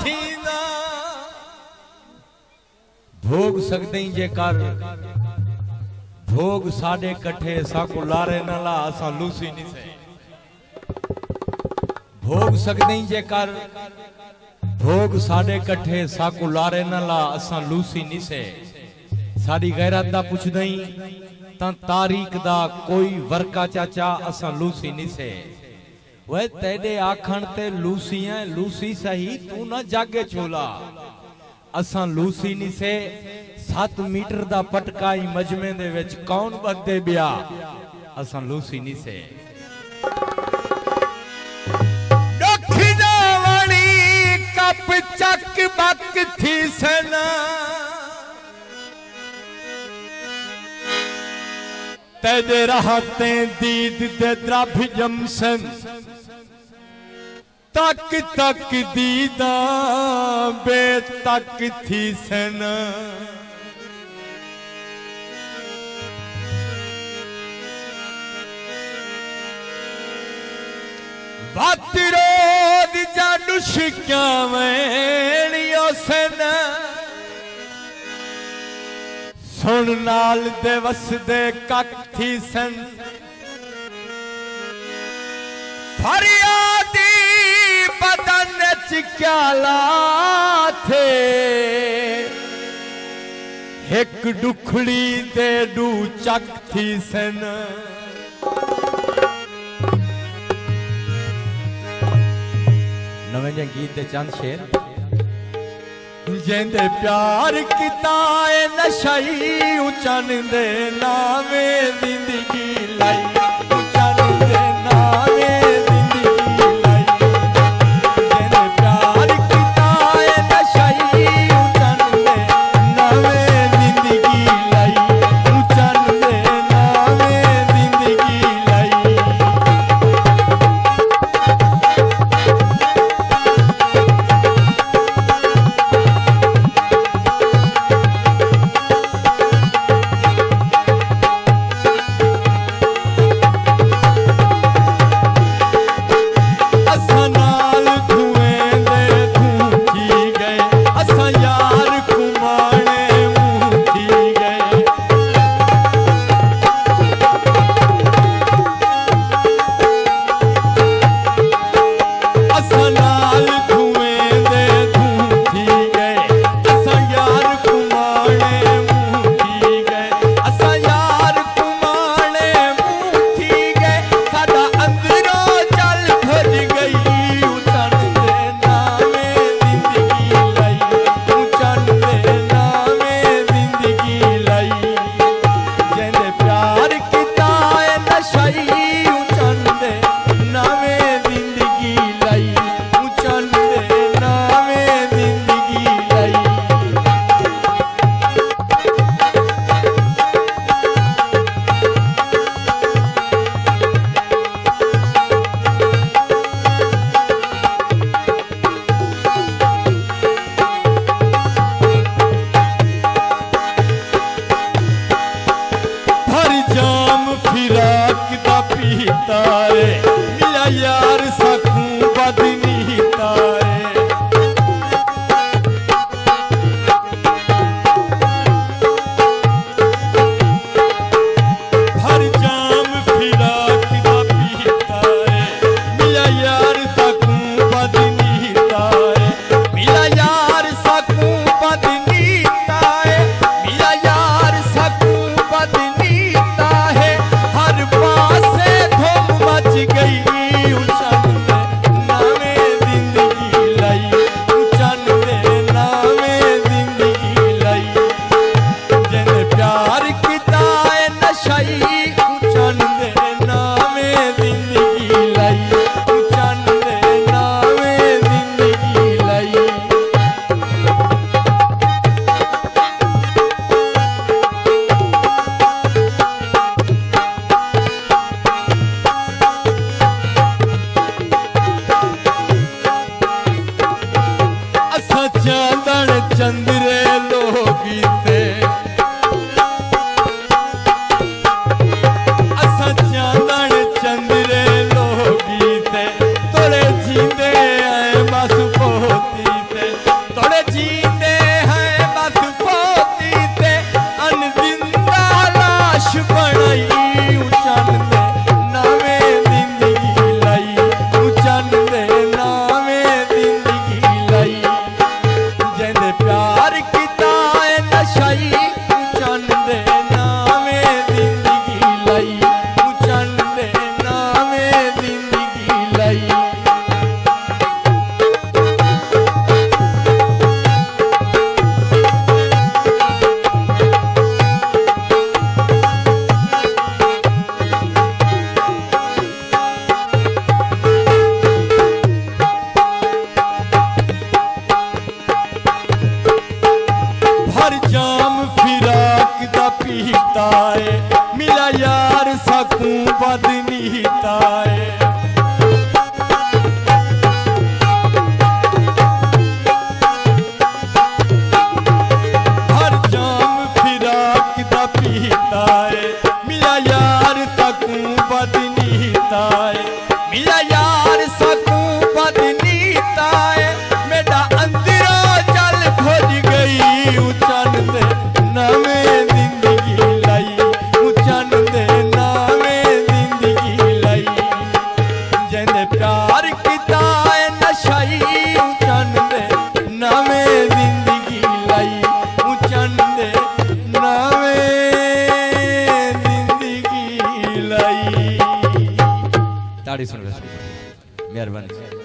थींदा भोग सकते जे कर भोग साडे कठे साको लारे न ला असा लूसी नहीं से भोग सकते जे कर भोग साडे कठे साको लारे न ला असा लूसी नहीं से साडी गैरत दा पुछ दई ता तारीख दा कोई वर्का चाचा असा लूसी नहीं से वे तेरे आखण ते लूसी है लूसी सही तू ना जागे छोला असा लूसी नहीं से 7 मीटर दा पटकाई मजमे दे विच कौन बंदे बिया असा लूसी नहीं से डोखिना वाली कप चक बक थी सना तेरे राहते दीद दे द्रभ जमसन तक तक दीदा बेतक थी सन वत रोद जाडू शिक्या वेणियो सन सुन नाल दे वसदे कक थी सन फरियादी बदन च क्या थे एक डुखड़ी दे डू चक थी सन नवे गीत दे चंद शेर जेंदे प्यार किता है नशाई उचन दे नावे जिंदगी लाई उचन दे नावे जिंदगी लाई जेंदे प्यार किता है नशाई उचन दे नावे जिंदगी लाई उचन दे नावे जिंदगी लाई जीते आए बस पोती ते ਮਿਹਰਬਾਨੀ।